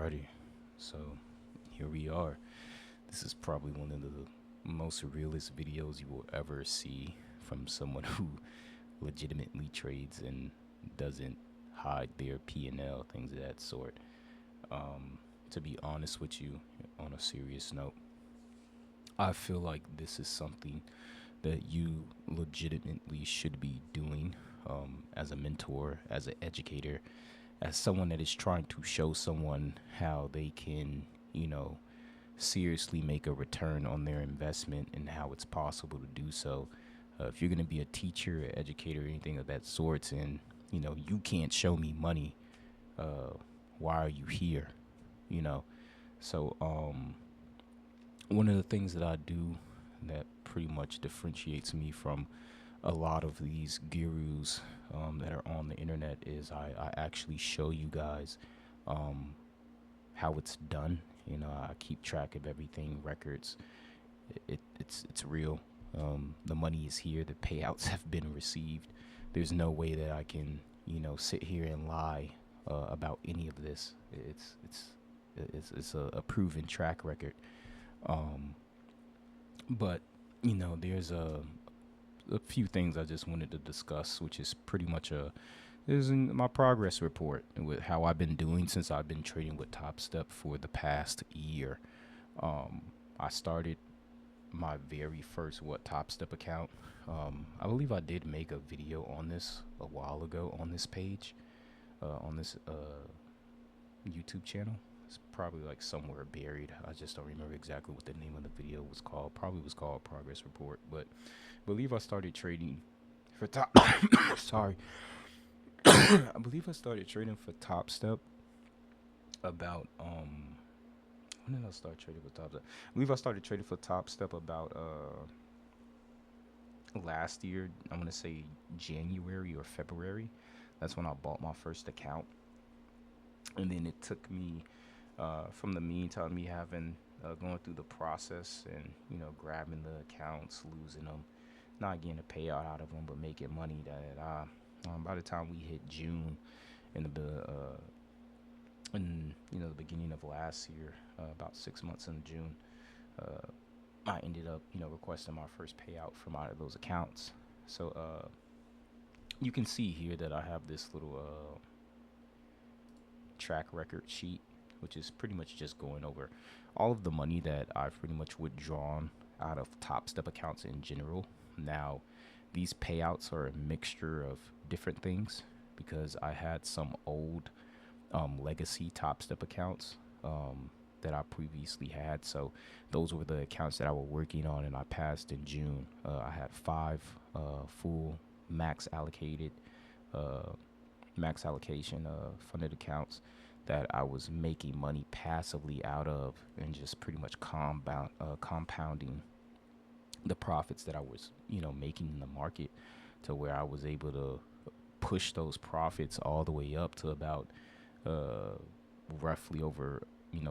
Alrighty, so here we are. This is probably one of the most realist videos you will ever see from someone who legitimately trades and doesn't hide their P&L, things of that sort. To be honest with you, on a serious note, I feel like this is something that you legitimately should be doing as a mentor, as an educator, as someone that is trying to show someone how they can, you know, seriously make a return on their investment and how it's possible to do so. If you're going to be a teacher, an educator, anything of that sort, and you can't show me money, uh, why are you here? You know, so one of the things that I do that pretty much differentiates me from a lot of these gurus that are on the internet is I actually show you guys um, how it's done. I keep track of everything, records. It's real. The money is here. The payouts have been received. There's no way that I can sit here and lie about any of this. It's a proven track record. Um, but there's a few things I just wanted to discuss, which is pretty much is in my progress report with how I've been doing since I've been trading with Top Step for the past year. Um, I started my very first Top Step account. I believe I did make a video on this a while ago on this page, on this YouTube channel. It's probably like somewhere buried. I just don't remember exactly what the name of the video was called. Probably was called Progress Report, but I believe I started trading for top. Sorry, I believe I started trading for Top Step about when did I start trading for Top Step? I believe I started trading for Top Step about last year. I'm gonna say January or February. That's when I bought my first account, and then it took me from the meantime me having going through the process and grabbing the accounts, losing them, not getting a payout out of them, but making money. That by the time we hit June in the beginning of last year, about 6 months in June, uh, I ended up requesting my first payout from out of those accounts. So you can see here that I have this little track record sheet, which is pretty much just going over all of the money that I've pretty much withdrawn out of Top Step accounts in general. Now, these payouts are a mixture of different things because I had some old legacy Top Step accounts that I previously had. So those were the accounts that I was working on, and I passed in June. I had five full max allocated, uh, max allocation funded accounts that I was making money passively out of, and just pretty much compounding the profits that I was making in the market, to where I was able to push those profits all the way up to about uh, roughly over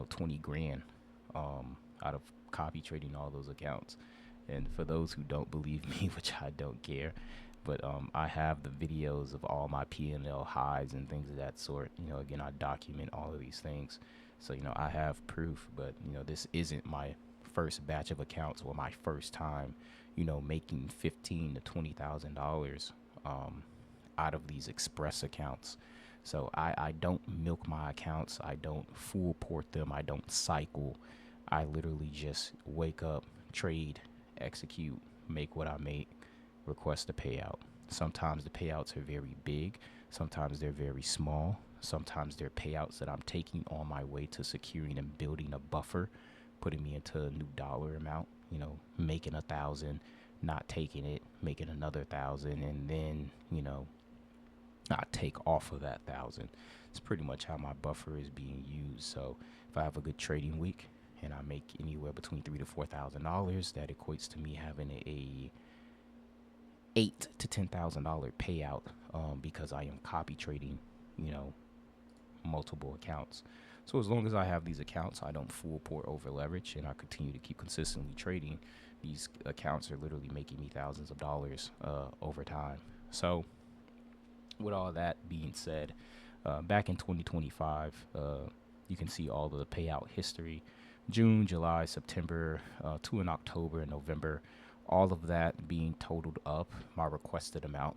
20 grand out of copy trading all those accounts. And for those who don't believe me, which I don't care, but I have the videos of all my P&L highs and things of that sort. Again, I document all of these things, so I have proof. But this isn't my first batch of accounts or my first time making $15,000 to $20,000 out of these express accounts. So I don't milk my accounts. I don't full port them. I don't cycle. I literally just wake up, trade, execute, make what I make, request a payout. Sometimes the payouts are very big. Sometimes they're very small. Sometimes they're payouts that I'm taking on my way to securing and building a buffer, putting me into a new dollar amount, making 1,000, not taking it, making another 1,000, and then, not take off of that 1,000. It's pretty much how my buffer is being used. So if I have a good trading week and I make anywhere between $3,000 to $4,000, that equates to me having a $8,000 to $10,000 payout because I am copy trading, you know, multiple accounts. So as long as I have these accounts, I don't full port over leverage, and I continue to keep consistently trading. These accounts are literally making me thousands of dollars over time. So with all that being said, back in 2025, You can see all of the payout history: June, July, September, two in October and November. All of that being totaled up. My requested amount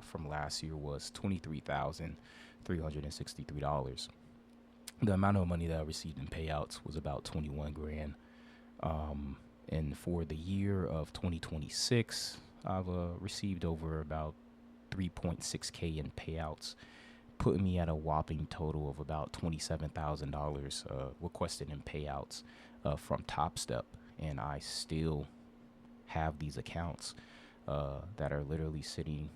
from last year was $23,363. The amount of money that I received in payouts was about 21 grand. And for the year of 2026, I've received over about 3.6K in payouts, putting me at a whopping total of about $27,000 requested in payouts from Top Step. And I still have these accounts that are literally sitting,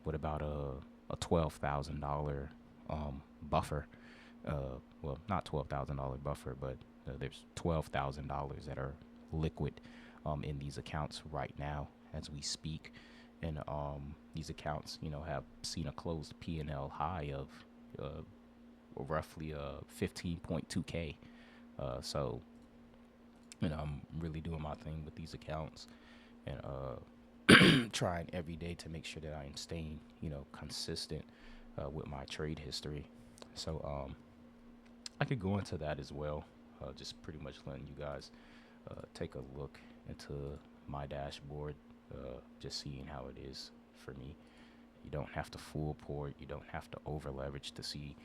with about a $12,000 buffer. Well, not $12,000 buffer, but there's $12,000 that are liquid in these accounts right now as we speak. And these accounts, have seen a closed P&L high of roughly 15.2K. So, I'm really doing my thing with these accounts and trying every day to make sure that I am staying, consistent with my trade history. So I could go into that as well. Just pretty much letting you guys take a look into my dashboard, just seeing how it is for me. You don't have to full port. You don't have to over leverage to see,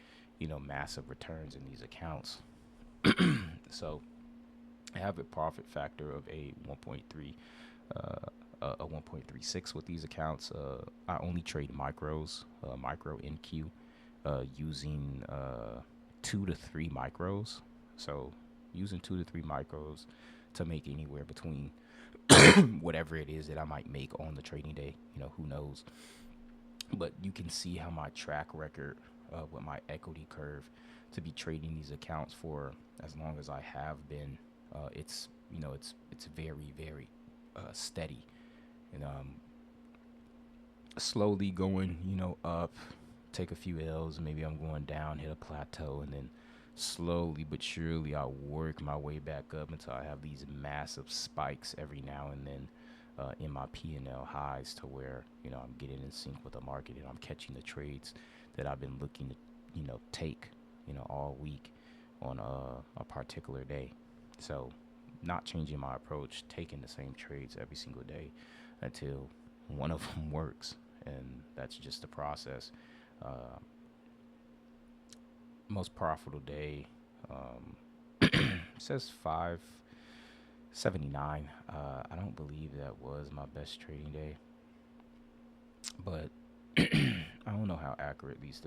massive returns in these accounts. So I have a profit factor of a 1.36 with these accounts. I only trade micros, micro NQ, using 2 to 3 micros. So using 2 to 3 micros to make anywhere between whatever it is that I might make on the trading day, who knows. But you can see how my track record with my equity curve to be trading these accounts for as long as I have been, it's very, very steady, and slowly going, up, take a few L's, maybe I'm going down, hit a plateau, and then slowly but surely I work my way back up until I have these massive spikes every now and then in my P&L highs, to where I'm getting in sync with the market and I'm catching the trades that I've been looking to take all week on a particular day. So not changing my approach, taking the same trades every single day until one of them works, and that's just the process. Most profitable day says 579. I don't believe that was my best trading day, but I don't know how accurate these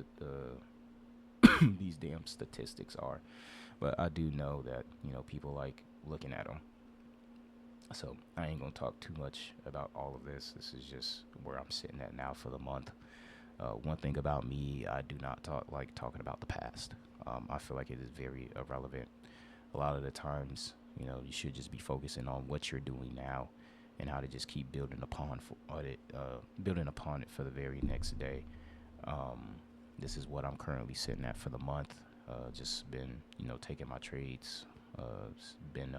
damn statistics are, but I do know that people like looking at them. So I ain't gonna talk too much about all of this. This is just where I'm sitting at now for the month. One thing about me, I do not like talking about the past. I feel like it is very irrelevant. A lot of the times, you should just be focusing on what you're doing now and how to just keep building upon it for the very next day. This is what I'm currently sitting at for the month. Just been, taking my trades. It's been,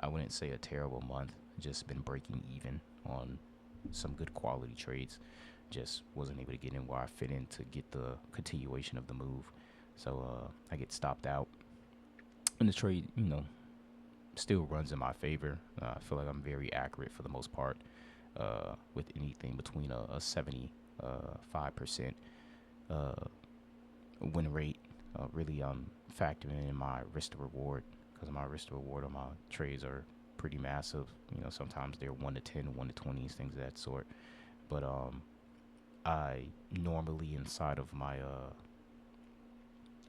I wouldn't say a terrible month. Just been breaking even on some good quality trades. Just wasn't able to get in where I fit in to get the continuation of the move. So I get stopped out. And the trade, still runs in my favor. I feel like I'm very accurate for the most part, with anything between a 75% win rate. Really, I'm factoring in my risk to reward, because my risk to reward on my trades are pretty massive. Sometimes they're 1 to 10, 1 to 20s, things of that sort. But I normally, inside of my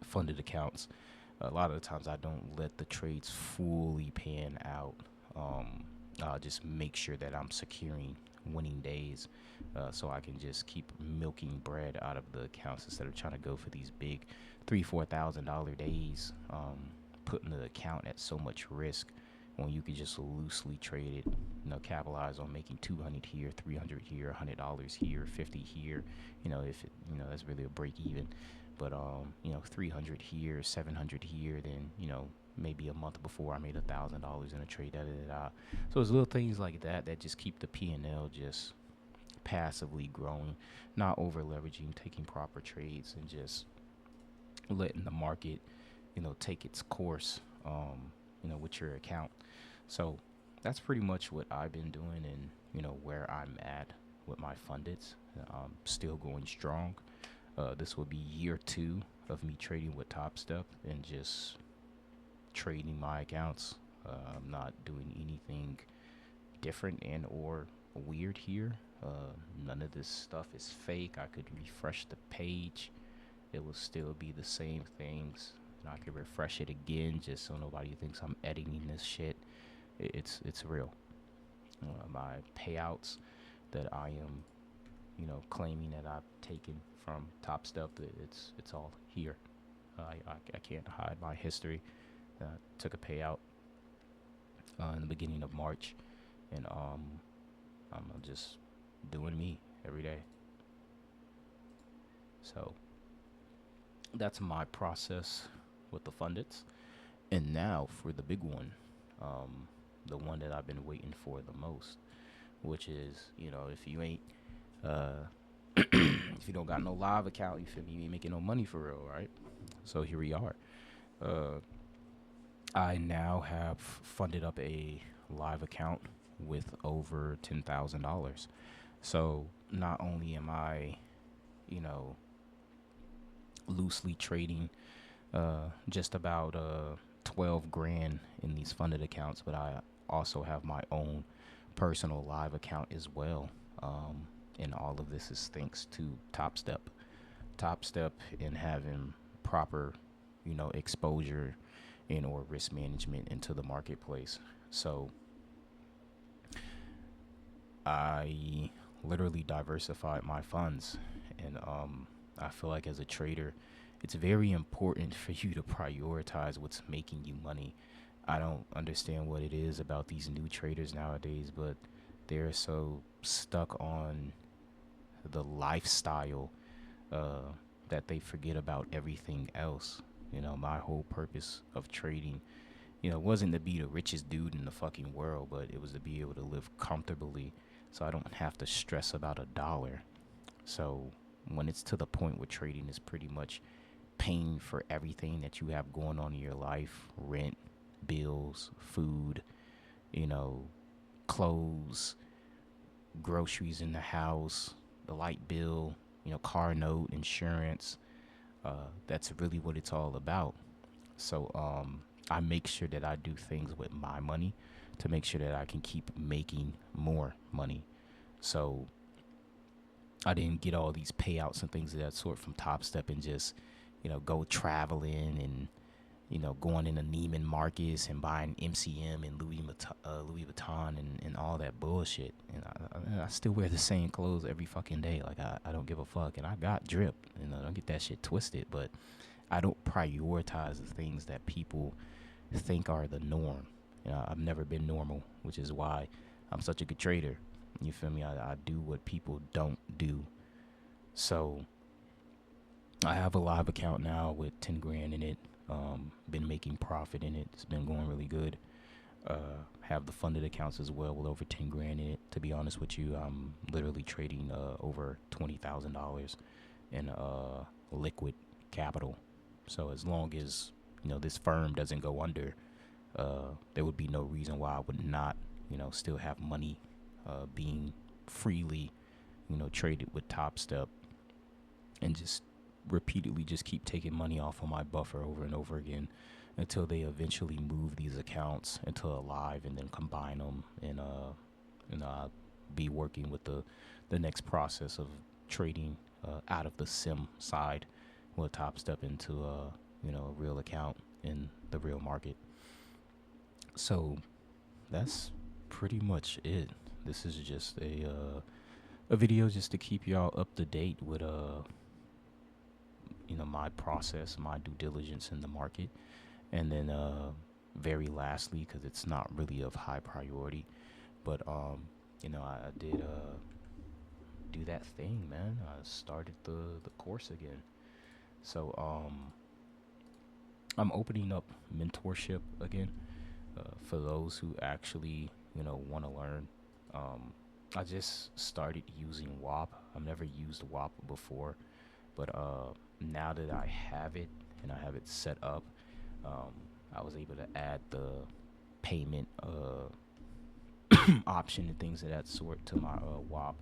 funded accounts, a lot of the times I don't let the trades fully pan out. I'll just make sure that I'm securing winning days, so I can just keep milking bread out of the accounts instead of trying to go for these big $3,000-$4,000 days, putting the account at so much risk when you could just loosely trade it, capitalize on making 200 here, 300 here, $100 here, 50 here, if it, that's really a break even. But 300 here, 700 here, then maybe a month before I made $1,000 in a trade. So it's little things like that that just keep the P&L just passively growing, not over leveraging, taking proper trades, and just letting the market take its course, with your account. So that's pretty much what I've been doing, and where I'm at with my fundeds. I'm still going strong. This will be year 2 of me trading with Top Step and just trading my accounts. I'm not doing anything different and or weird here. None of this stuff is fake. I could refresh the page. It will still be the same things. And I could refresh it again just so nobody thinks I'm editing this shit. It's real. My payouts that I am, claiming that I've taken from Top Step, it's all here. I can't hide my history. Took a payout in the beginning of March, and I'm just doing me every day. So that's my process with the fundits. And now for the big one, the one that I've been waiting for the most, which is, if you ain't, if you don't got no live account, you feel me, you ain't making no money for real, right? So here we are. Uh, I now have funded up a live account with over $10,000. So not only am I, you know, loosely trading just about 12 grand in these funded accounts, but I also have my own personal live account as well. And all of this is thanks to Top Step. Top Step in having proper, exposure and or risk management into the marketplace. So I literally diversified my funds, and I feel like as a trader, it's very important for you to prioritize what's making you money. I don't understand what it is about these new traders nowadays, but they're so stuck on the lifestyle that they forget about everything else. My whole purpose of trading, wasn't to be the richest dude in the fucking world, but it was to be able to live comfortably so I don't have to stress about a dollar. So when it's to the point where trading is pretty much paying for everything that you have going on in your life, rent, bills, food, you know, clothes, groceries in the house, the light bill, car note, insurance. That's really what it's all about. So I make sure that I do things with my money to make sure that I can keep making more money. So I didn't get all these payouts and things of that sort from Top Step and just, go traveling and, going into Neiman Marcus and buying MCM and Louis Vuitton and all that bullshit. And I still wear the same clothes every fucking day. Like, I don't give a fuck. And I got drip. Don't get that shit twisted. But I don't prioritize the things that people think are the norm. I've never been normal, which is why I'm such a good trader. You feel me? I do what people don't do. So I have a live account now with 10 grand in it. Been making profit in it. It's been going really good. Have the funded accounts as well with over 10 grand in it. To be honest with you, I'm literally trading over $20,000 in liquid capital. So as long as this firm doesn't go under, there would be no reason why I would not still have money being freely traded with Top Step, and just repeatedly just keep taking money off of my buffer over and over again until they eventually move these accounts into a live and then combine them and be working with the next process of trading out of the sim side with Top Step into a real account in the real market. So that's pretty much it. This is just a video just to keep y'all up to date with my process, my due diligence in the market. And then very lastly, because it's not really of high priority, but I did do that thing, man. I started the course again. So I'm opening up mentorship again for those who actually want to learn. I just started using WAP. I've never used WAP before, but now that I have it and I have it set up, um, I was able to add the payment option and things of that sort to my WAP.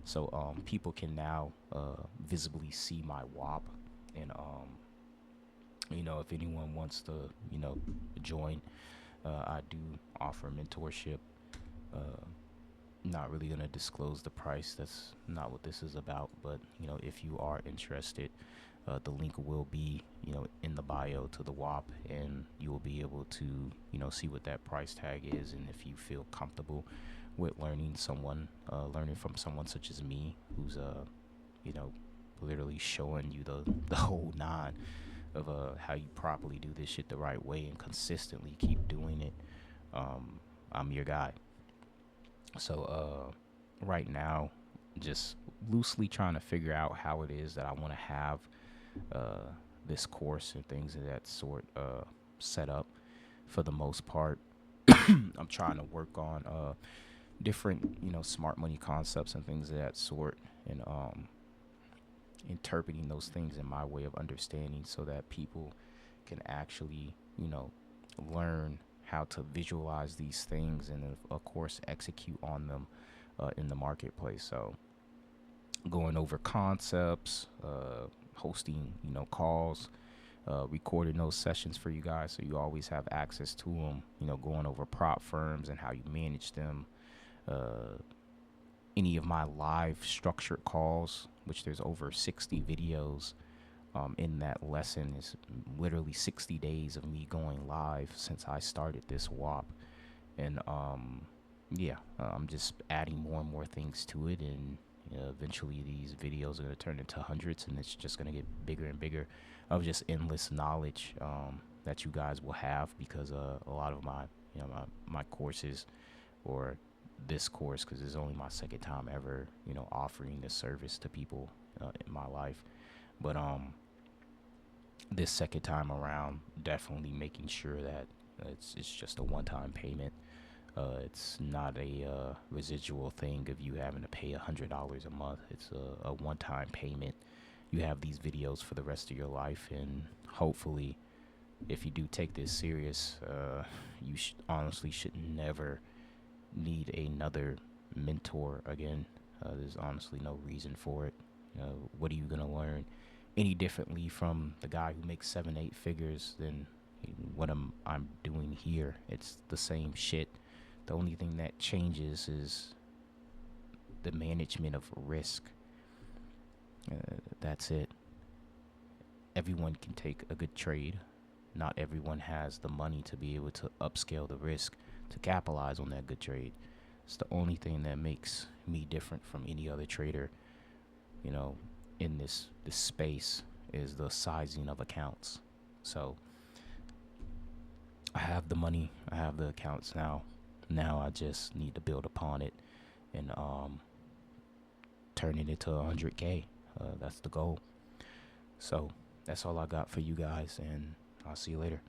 So people can now visibly see my WAP, and if anyone wants to join, I do offer mentorship. Uh, Not really gonna disclose the price. That's not what this is about. But if you are interested, the link will be in the bio to the WAP, and you will be able to see what that price tag is, and if you feel comfortable with learning from someone such as me, who's you know literally showing you the whole nine of how you properly do this shit the right way and consistently keep doing it. I'm your guy. So right now, just loosely trying to figure out how it is that I want to have uh, this course and things of that sort set up. For the most part, I'm trying to work on different, smart money concepts and things of that sort, and interpreting those things in my way of understanding, so that people can actually, learn how to visualize these things and, of course, execute on them in the marketplace. So, going over concepts, hosting, calls, recording those sessions for you guys, so you always have access to them. Going over prop firms and how you manage them. Uh, any of my live structured calls, which there's over 60 videos in that lesson, is literally 60 days of me going live since I started this WAP. And yeah, I'm just adding more and more things to it, and eventually these videos are going to turn into hundreds, and it's just going to get bigger and bigger of just endless knowledge that you guys will have, because a lot of my courses, or this course, because it's only my second time ever offering this service to people in my life. But this second time around, definitely making sure that it's just a one-time payment. It's not a residual thing of you having to pay $100 a month. It's a one-time payment. You have these videos for the rest of your life, and hopefully, if you do take this serious, you honestly should never need another mentor again. There's honestly no reason for it. What are you gonna learn any differently from the guy who makes 7, 8 figures than what I'm doing here? It's the same shit. The only thing that changes is the management of risk. That's it. Everyone can take a good trade. Not everyone has the money to be able to upscale the risk to capitalize on that good trade. It's the only thing that makes me different from any other trader, in this space, is the sizing of accounts. So I have the money, I have the accounts now. Now I just need to build upon it and turn it into 100K. That's the goal. So that's all I got for you guys, and I'll see you later.